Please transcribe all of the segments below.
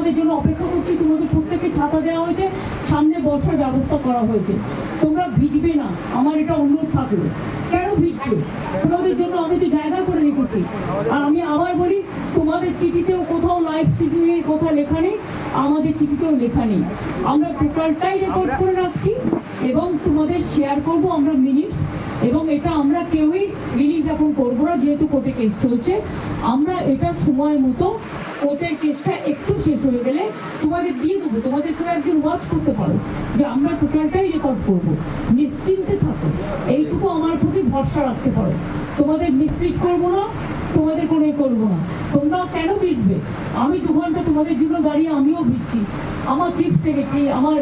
তোমাদের জন্য অপেক্ষা করছি। তোমাদের প্রত্যেককে ছাতা দেওয়া হয়েছে, সামনে বসার ব্যবস্থা করা হয়েছে। তোমরা ভিজবে না, আমার এটা অনুরোধ থাকলো। কেন ভিজছো? তোমাদের জন্য আমি তো জায়গা করে রেখেছি। আর আমি আবার বলি, তোমাদের চিঠিতেও কোথাও লাইভ স্ট্রিমিংয়ের কথা লেখা নেই, আমাদের চিঠিতেও লেখা নেই। আমরা টোটালটাই রেকর্ড করে রাখছি এবং তোমাদের শেয়ার করব আমরা মিনিটস। এবং এটা আমরা কেউই রিলিজ এখন করবো না, যেহেতু কোর্টে কেস চলছে। আমরা এটা সময় মতো কোর্টের কেসটা একটু শেষ হয়ে গেলে তোমাদের দিয়ে দেবো। তোমাদের কেউ একদিন ওয়াচ করতে পারো যে আমরা টোটালটাই রেকর্ড করবো। নিশ্চিন্তে থাকো, এইটুকু আমার প্রতি ভরসা রাখতে পারো। তোমাদের মিসলিড করবো না, তোমাদের কোনো করবো না। তোমরা কেন ভিড়বে? আমি 2 ঘন্টা তোমাদের জন্য দাঁড়িয়ে আমিও ভিড়ছি। আমার চিফ সেক্রেটারি, আমার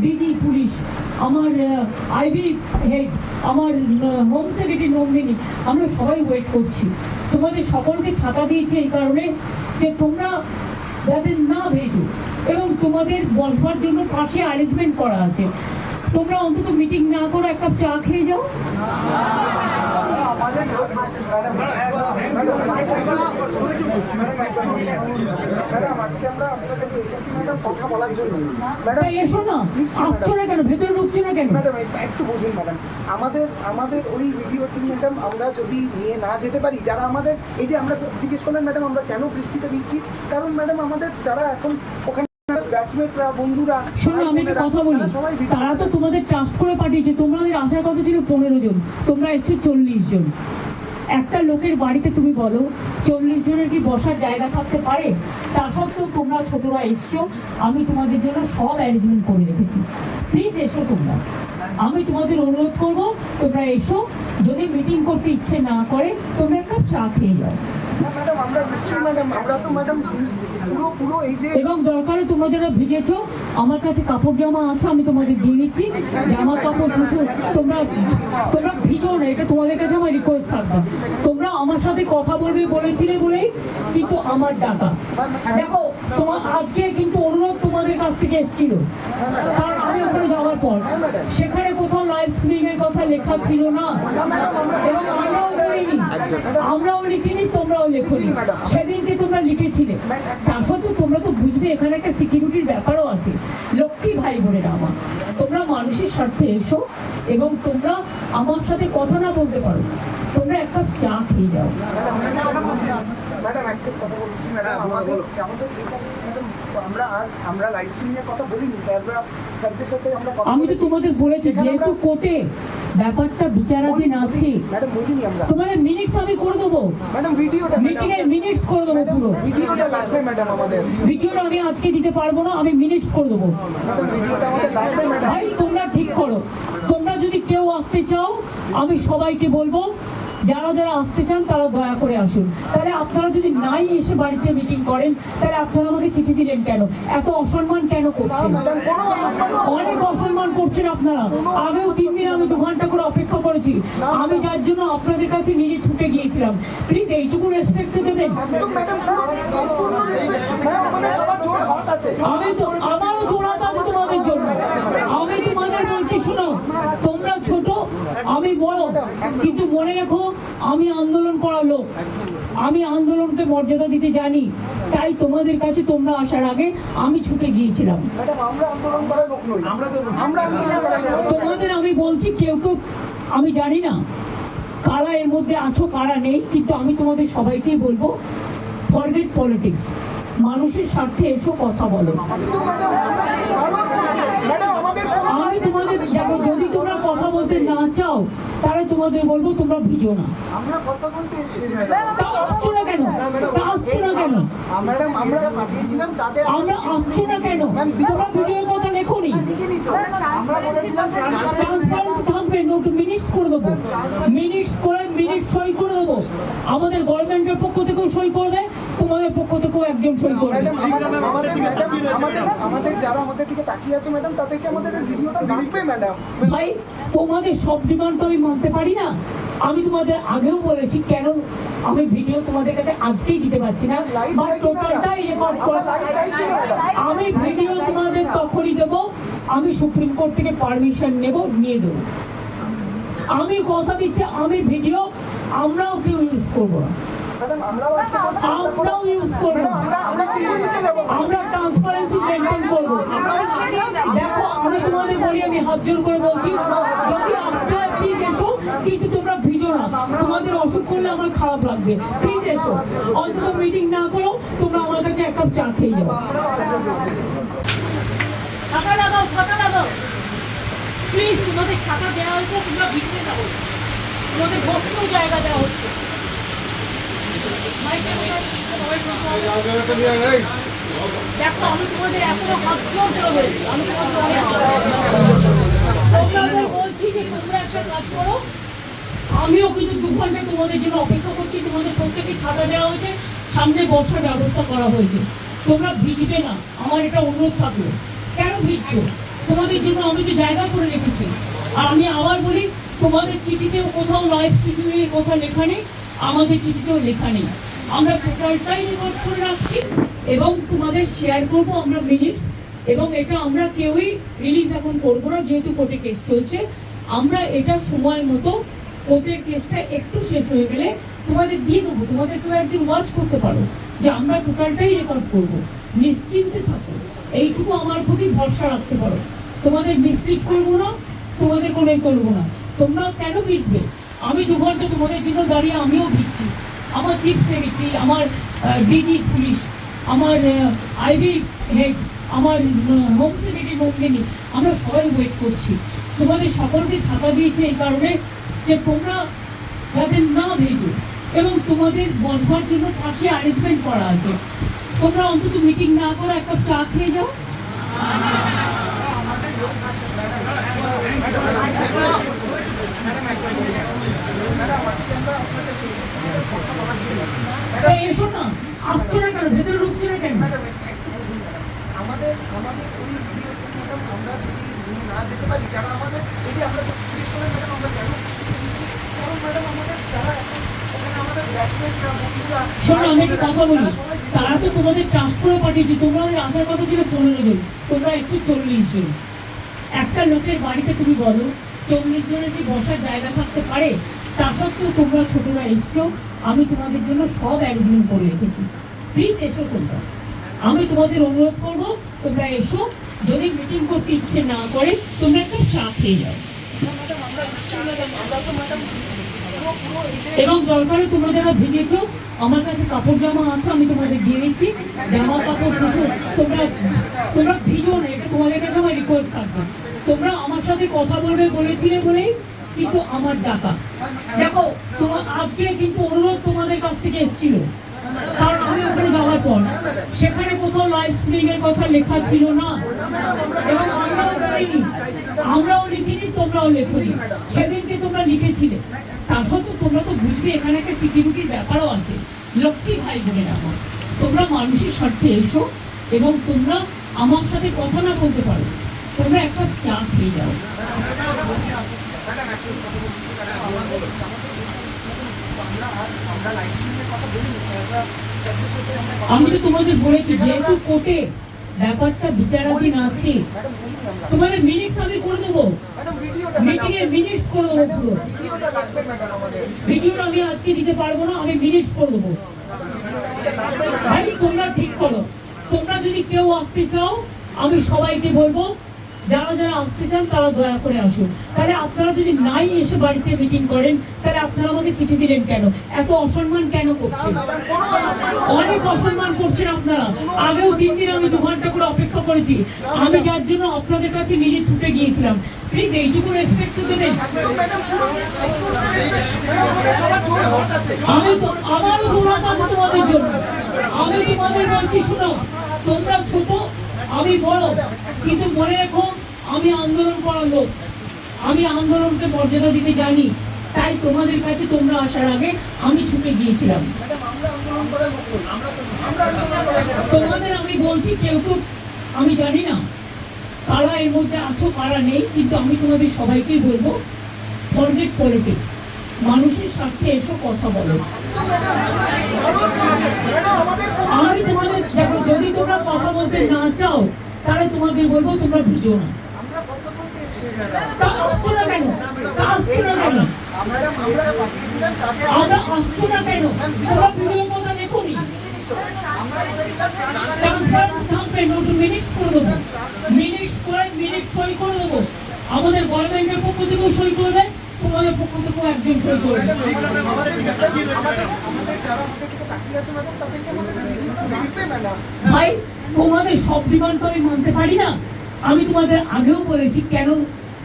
ডিজি পুলিশ, আমার আইবি হেড, আমার হোম সেক্রেটারি নন্দিনী, আমরা সবাই ওয়েট করছি। তোমাদের সকলকে ছাতা দিয়েছি এই কারণে যে তোমরা যাতে না ভেজো, এবং তোমাদের বসবার জন্য পাশে অ্যারেঞ্জমেন্ট করা আছে। তোমরা অন্তত মিটিং না করে এক কাপ চা খেয়ে যাও। এসো না, আসছো না কেন? ভেতরে ঢুকছো না কেন? ম্যাডাম একটু বুঝুন ম্যাডাম, আমাদের ওই ভিডিওটি ম্যাডাম আমরা যদি নিয়ে না যেতে পারি, যারা আমাদের এই যে আমরা জিজ্ঞেস করলেন ম্যাডাম আমরা কেন বৃষ্টিতে দিচ্ছি, কারণ ম্যাডাম আমাদের যারা এখন ওখানে বন্ধুরা, শোনো আমি একটা কথা বলি, তারা তো তোমাদের ট্রাস্ট করে পাঠিয়েছে। তোমাদের আসার কথা ছিল 15 জন, তোমরা এসছো 40 জন। একটা লোকের বাড়িতে তুমি বলো 40 জনের কি বসার জায়গা থাকতে পারে? তা সত্ত্বেও তোমরা ছোটরা এসছো, আমি তোমাদের জন্য সব অ্যারেঞ্জমেন্ট করে রেখেছি। প্লিজ এসো তোমরা, আমি তোমাদের অনুরোধ করবো তোমরা এসো। যদি মিটিং করতে ইচ্ছে না করে তোমরা এক কাপ চা খেয়ে যাও। এবং দরকারে তোমরা যারা ভিজেছো, আমার কাছে কাপড় জামা আছে, আমি তোমাদের দিয়ে দিচ্ছি। জামা কাপড় প্রচুর, তোমরা ভিজো না, এটা তোমাদের কাছে আমার রিকোয়েস্ট থাকবে। তোমরা আমার সাথে কথা বলবে বলেছিলে বলেই কিন্তু আমার ডাকা। দেখো তোমার আজকে কিন্তু অনুরোধ তোমাদের কাছ থেকে এসেছিল, কারণ আমি ওখানে যাওয়ার পর সেখানে কোথাও লাইভ স্ট্রিমিংয়ের কথা লেখা ছিল না, এবং আমরাও লিখিনি, তোমরাও লেখনি। সেদিনকে তোমরা লিখেছিলে, তা সত্ত্বেও তোমরা তো বুঝবে এখানে একটা সিকিউরিটির ব্যাপারও আছে। লক্ষ্মী ভাই বোনেরা আমার, তোমরা মানুষের স্বার্থে এসো এবং তোমরা আমার সাথে কথা না বলতে পারো, তোমরা এক কাপ চা খেয়ে যাও। আমি তো তোমাদের বলেছি, যেহেতু কোর্টে ব্যাপারটা বিচারাধীন আছে, তোমাদের মিনিটস আমি করে দেবো, মিটিং এর মিনিটস করে দেবো। পুরো ভিডিওটা আমি আজকে দিতে পারবো না, আমি মিনিটস করে দেবো। ভাই তোমরা ঠিক করো, তোমরা যদি কেউ আসতে চাও আমি সবাইকে বলবো যারা যারা আসতে চান তারা দয়া করে আসুন। তাহলে আপনারা যদি নাই এসে বাড়িতে মিটিং করেন, তাহলে আপনারা আমাকে চিঠি দিলেন কেন? এত অসম্মান কেন করছেন? অনেক অসম্মান করছেন আপনারা। আগেও 3 দিন আমি 2 ঘন্টা করে অপেক্ষা করেছি, আমি যার জন্য আপনাদের কাছে নিজে ছুটে গিয়েছিলাম। প্লিজ এইটুকু রেসপেক্ট দেবেন। আমি তো আমারও জোড়াত আছে তোমাদের জন্য। আমি তোমাদের বলছি, শোনো তোমরা ছোট আমি বড়, কিন্তু মনে রেখো আমি আন্দোলন করা লোক, আমি আন্দোলনকে মর্যাদা দিতে জানি। তাই তোমাদের কাছে তোমরা আসার আগে আমি ছুটে গিয়েছিলাম। তোমাদের আমি বলছি, কেউ কেউ আমি জানি না কারা এর মধ্যে আছো কারা নেই, কিন্তু আমি তোমাদের সবাইকেই বলবো ফরগেট পলিটিক্স, মানুষের স্বার্থে এসো, কথা বলো। আমি তোমাদের দেখো, যদি তোমরা কথা বলতে না চাও তাহলে তোমাদের বলবো তোমরা ভিজো না। আমরা আসছো না কেন? আসছো না কেন? তোমরা ভিডিওর কথা লেখোনি। ট্রান্সপারেন্সি থাকবে, নোট মিনিটস করে দেবো, মিনিটস করে মিনিট সই করে দেবো। আমাদের গভর্নমেন্টের পক্ষ থেকেও সই করবে, তোমাদের পক্ষ থেকেও একজন সই করবে। ভাই তোমাদের সব ডিমান্ড তো আমি মানতে পারি না। আমি তোমাদের আগেও বলেছি কেন আমি ভিডিও তোমাদের কাছে আজকেই দিতে পারছি না, বাট টোটালটাই রেকর্ড করে আমি ভিডিও তোমাদের তখনই দেবো, আমি সুপ্রিম কোর্ট থেকে পারমিশন নিয়ে দেবো। আমি কথা দিচ্ছি, আমি ভিডিও আমরাও কেউ ইউজ করবো না। ম্যাডাম আমরাও আজকে করছি, আমরাও ইউজ করবো, আমরা চিঠি লিখে যাবো। আমরা ট্রান্সপারেন্সি মেনটেন করবো। দেখো আমি তোমাদের বলি, আমি হাত জোর করে বলছি, যদি আসতে হয় প্লিজ এসো, কিন্তু তোমরা ভিজো না। তোমাদের অসুখ করলে আমার খারাপ লাগবে, প্লিজ এসো। অন্তত মিটিং না করো, তোমরা আমার কাছে এক কাপ চা খেয়ে যাও। ছাতা লাগাও, ছাতা লাগাও প্লিজ। তোমাদের ছাতা দেওয়া হয়েছে, তোমরা ভিজবে না বলে। তোমাদের বসতেও জায়গা দেওয়া হচ্ছে। দেখো আমি তোমাদের এখনো হাত জোর করে বলছি, আমি তোমাদের অনেক তোমাদের বলছি যে তোমরা একটা কাজ করো। আমিও কিন্তু 2 ঘন্টা তোমাদের জন্য অপেক্ষা করছি। তোমাদের প্রত্যেকে ছাতা দেওয়া হয়েছে, সামনে বসার ব্যবস্থা করা হয়েছে। তোমরা ভিজবে না, আমার এটা অনুরোধ থাকলো। কেন ভিজছো? তোমাদের জন্য আমি তো জায়গা করে রেখেছি। আর আমি আবার বলি, তোমাদের চিঠিতেও কোথাও লাইভ শিডিউলের কথা লেখা নেই, আমাদের চিঠিতেও লেখা নেই। আমরা টোটালটাই রেকর্ড করে রাখছি এবং তোমাদের শেয়ার করবো আমরা মিনিটস। এবং এটা আমরা কেউই রিলিজ এখন করবো না, যেহেতু কোর্টে কেস চলছে। আমরা এটা সময় মতো কোর্টের কেসটা একটু শেষ হয়ে গেলে তোমাদের দিয়ে দেবো। তোমাদের কেউ একদিন ওয়াচ করতে পারো যে আমরা টোটালটাই রেকর্ড করবো। নিশ্চিন্তে থাকো, এইটুকু আমার প্রতি ভরসা রাখতে পারো। তোমাদের মিসলিড করবো না, তোমাদের কোনোই করবো না। তোমরা কেন ভিড়বে? আমি 2 ঘন্টা তোমাদের জন্য দাঁড়িয়ে আমিও ভিড়ছি। আমার চিফ সেক্রেটারি, আমার ডিজি পুলিশ, আমার আইবি হেড, আমার হোম সেক্রেটারি নন্দিনী, আমরা সবাই ওয়েট করছি। তোমাদের সকলকে ছাতা দিয়েছে এই কারণে যে তোমরা যাতে না ভেজো, এবং তোমাদের বসবার জন্য পাশে অ্যারেঞ্জমেন্ট করা আছে। তোমরা অন্তত মিটিং না করে এক কাপ চা খেয়ে যাও। এসো না, আসছে না কেন? ভেতরে ঢুকছে না কেন? আমাদের আমাদের ওই ভিডিও ম্যাডাম আমরা যদি নিয়ে না যেতে পারি, যারা আমাদের এই যে আমরা জিজ্ঞেস করেন ম্যাডাম আমরা কেন দিচ্ছি, কারণ ম্যাডাম আমাদের যারা এখন ওখানে আমাদের ব্যাচমেটরা বন্ধুরা। শোনো আমি একটা কথা বলি, তারা তো তোমাদের ট্রাস্ট করে পাঠিয়েছে। তোমাদের আসার কথা ছিল 15 জন, তোমরা এসছো 40 জন। একটা লোকের বাড়িতে তুমি বলো 40 জনের কি বসার জায়গা থাকতে পারে? তা সত্ত্বেও তোমরা ছোটরা এসছো, আমি তোমাদের জন্য সব অ্যারেঞ্জমেন্ট করে রেখেছি। প্লিজ এসো তোমরা, আমি তোমাদের অনুরোধ করবো তোমরা এসো। যদি মিটিং করতে ইচ্ছে না করে তোমরা একটু চা খেয়ে যাও। ম্যাডাম আমরা আমরা তো ম্যাডাম দিচ্ছি পুরো এই যে এবং দরকারে তোমরা যারা ভিজেছো, আমার কাছে কাপড় জামা আছে, আমি তোমাদের দিয়ে দিচ্ছি। জামা কাপড় কিছু তোমরা তোমরা ভিজো না, এটা তোমাদের কাছে আমার রিকোয়েস্ট থাকবে। তোমরা আমার সাথে কথা বলবে বলেছিলে বলেই কিন্তু আমার ডাকা। দেখো তোমার আজকে কিন্তু অনুরোধ তোমাদের কাছ থেকে এসেছিল, কারণ আমি ওখানে যাওয়ার পর সেখানে কোথাও লাইভ স্ট্রিমিং এর কথা লেখা ছিল না, এবং আমরাও লিখিনি, তোমরাও লেখনি। সেদিনকে তোমরা লিখেছিলে। তা সত্ত্বেও তোমরা তো বুঝবে এখানে একটা সিকিউরিটির ব্যাপারও আছে। লক্ষ্মী ভাই বোনের আমার, তোমরা মানুষের স্বার্থে এসো, এবং তোমরা আমার সাথে কথা না বলতে পারো, তোমরা একটা চা খেয়ে যাও। আমি তো তোমাদের বলেছি, যেহেতু কোর্টে ব্যাপারটা বিচারাধীন আছে, তোমাদের মিনিটস আমি করে দেবো, মিটিং এর মিনিটস করে দেবো। পুরো ভিডিওটা আমি আজকে দিতে পারবো না, আমি মিনিটস করে দেবো। ভাই তোমরা ঠিক করো, তোমরা যদি কেউ আসতে চাও আমি সবাইকে বলবো, যারা যারা আসতে চান তারা দয়া করে আসুন। তাহলে আপনারা যদি নাই এসে বাড়িতে মিটিং করেন, তাহলে আপনারা আমাকে চিঠি দিলেন কেন? এত অসম্মান কেন করছেন? অনেক অসম্মান করছেন আপনারা। আগেও 3 দিন আমি 2 ঘন্টা করে অপেক্ষা করেছি, আমি যার জন্য আপনাদের কাছে নিজে ছুটে গিয়েছিলাম। প্লিজ এইটুকু রেসপেক্ট তো দেবেন। আমি তো আমারও দৌড়াত আছে তোমাদের জন্য। আমি তোমাদের বলছি, শুনো, তোমরা ছোট, আমি বড়, কিন্তু মনে রেখো আমি আন্দোলন করার লোক। আমি আন্দোলনকে মর্যাদা দিতে জানি, তাই তোমাদের কাছে তোমরা আসার আগে আমি ছুটে গিয়েছিলাম। তোমাদের আমি বলছি, কেউ কেউ আমি জানি না কারা এর মধ্যে আছো কারা নেই, কিন্তু আমি তোমাদের সবাইকেই বলবো, ফরগেট পলিটিক্স, মানুষের স্বার্থে এসো, কথা বলো। আমি তোমাদের দেখো, যদি তোমরা কথা বলতে না চাও তাহলে তোমাদের বলবো তোমরা ভিজো না। তা আসছো না কেন? তা আসছো না কেন? ম্যাডাম আমরা পাঠিয়েছিলাম তাকে আমরা আসছো না কেন? তোমরা ভিডিও কথা দেখোনি? ট্রান্সপারেন্স থাকবে, নোট মিনিটস করে দেবো, মিনিটস করে মিনিট সই করে দেবো। আমাদের গভর্নমেন্টের পক্ষ থেকেও সই করবে, তোমাদের পক্ষ থেকেও একজন সই করবে। আমাদের যারা আমাদের দিকে তাকিয়ে আছে ম্যাডাম তাদেরকে আমাদের দিতে ম্যাডাম ভাই, তোমাদের সব ডিমান্ড তো আমি মানতে পারি না। আমি তোমাদের আগেও বলেছি কেন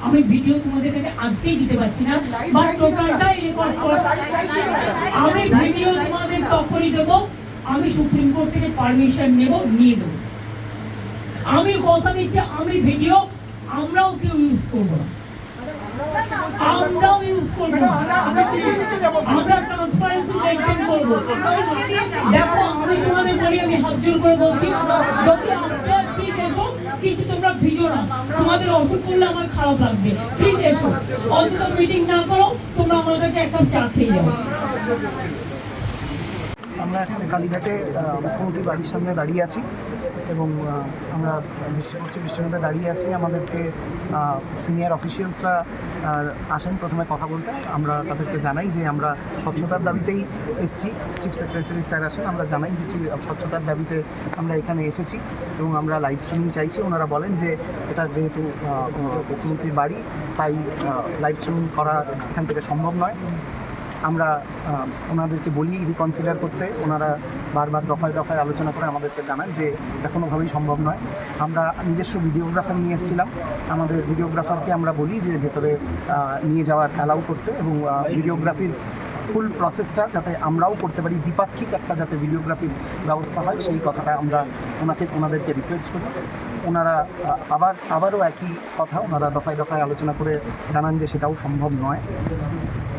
আমি ভিডিও তোমাদের কাছে আজকেই দিতে পারছি না, বা টোটালটাই রেকর্ড করা। আমি ভিডিও তোমাদের তখনই দেবো আমি সুপ্রিম কোর্ট থেকে পারমিশন নিয়ে দেবো। আমি কথা দিচ্ছি, আমি ভিডিও আমরাও কেউ ইউজ করবো না, আমরাও ইউজ করবো না, আমরা ট্রান্সপারেন্সি মেনটেন করবো। দেখো আমি তোমাদের বলি, আমি হাত জোর করে বলছি, যদি আসতে প্লিজ এসো, কিন্তু তোমরা ভিজো না। তোমাদের অসুখ করলে আমার খারাপ লাগবে, প্লিজ এসো। অন্তত মিটিং না করো, তোমরা আমার কাছে এক কাপ চা খেয়ে যাও। আমরা এখন কালীঘাটে মুখ্যমন্ত্রীর বাড়ির সামনে দাঁড়িয়ে আছি এবং আমরা বৃষ্টির মধ্যে দাঁড়িয়ে আছি। আমাদেরকে সিনিয়র অফিসিয়ালসরা আসেন প্রথমে কথা বলতে। আমরা তাদেরকে জানাই যে আমরা স্বচ্ছতার দাবিতেই এসেছি। চিফ সেক্রেটারি স্যার আসেন, আমরা জানাই যে স্বচ্ছতার দাবিতে আমরা এখানে এসেছি এবং আমরা লাইভ স্ট্রিমিং চাইছি। ওনারা বলেন যে এটা যেহেতু মুখ্যমন্ত্রীর বাড়ি, তাই লাইভ স্ট্রিমিং করা এখান থেকে সম্ভব নয়। আমরা ওনাদেরকে বলি রিকনসিডার করতে। ওনারা বারবার দফায় দফায় আলোচনা করে আমাদেরকে জানান যে এটা কোনোভাবেই সম্ভব নয়। আমরা নিজস্ব ভিডিওগ্রাফার নিয়ে এসেছিলাম। আমাদের ভিডিওগ্রাফারকে আমরা বলি যে ভেতরে নিয়ে যাওয়ার অ্যালাউ করতে এবং ভিডিওগ্রাফির ফুল প্রসেসটা যাতে আমরাও করতে পারি, দ্বিপাক্ষিক একটা যাতে ভিডিওগ্রাফির ব্যবস্থা হয়, সেই কথাটা আমরা ওনাদেরকে রিকোয়েস্ট করি। ওনারা আবারও একই কথা ওনারা দফায় দফায় আলোচনা করে জানান যে সেটাও সম্ভব নয়।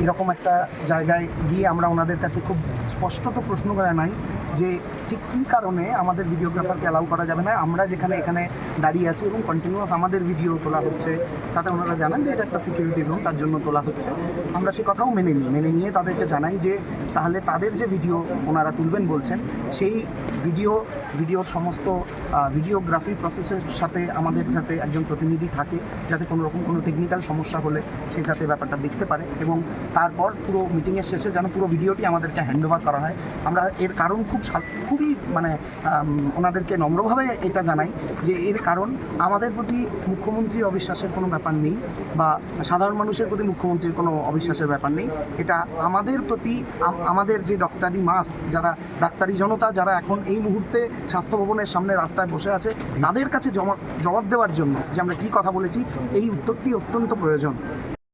এরকম একটা জায়গায় গিয়ে আমরা ওনাদের কাছে খুব স্পষ্টত প্রশ্ন করা নাই যে ঠিক কী কারণে আমাদের ভিডিওগ্রাফারকে অ্যালাউ করা যাবে না। আমরা যেখানে এখানে দাঁড়িয়ে আছি এবং কন্টিনিউয়াস আমাদের ভিডিও তোলা হচ্ছে, তাতে ওনারা জানান যে এটা একটা সিকিউরিটি জোন, তার জন্য তোলা হচ্ছে। আমরা সে কথাও মেনে নিয়ে তাদেরকে জানাই যে তাহলে তাদের যে ভিডিও ওনারা তুলবেন বলছেন, সেই ভিডিওর সমস্ত ভিডিওগ্রাফি প্রসেসের সাথে আমাদের যাতে একজন প্রতিনিধি থাকে, যাতে কোনো রকম কোনো টেকনিক্যাল সমস্যা হলে সে যাতে ব্যাপারটা দেখতে পারে এবং তারপর পুরো মিটিংয়ের শেষে যেন পুরো ভিডিওটি আমাদেরকে হ্যান্ড ওভার করা হয়। আমরা এর কারণ খুবই ওনাদেরকে নম্রভাবে এটা জানাই যে এর কারণ আমাদের প্রতি মুখ্যমন্ত্রীর অবিশ্বাসের কোনো ব্যাপার নেই বা সাধারণ মানুষের প্রতি মুখ্যমন্ত্রীর কোনো অবিশ্বাসের ব্যাপার নেই। এটা আমাদের প্রতি আমাদের যে ডক্টরি মাস, যারা ডাক্তারি জনতা যারা এখন এই মুহূর্তে স্বাস্থ্য ভবনের সামনে রাস্তায় বসে আছে, তাদের কাছে জবাব দেওয়ার জন্য যে আমরা কী কথা বলেছি, এই উত্তরটি অত্যন্ত প্রয়োজন।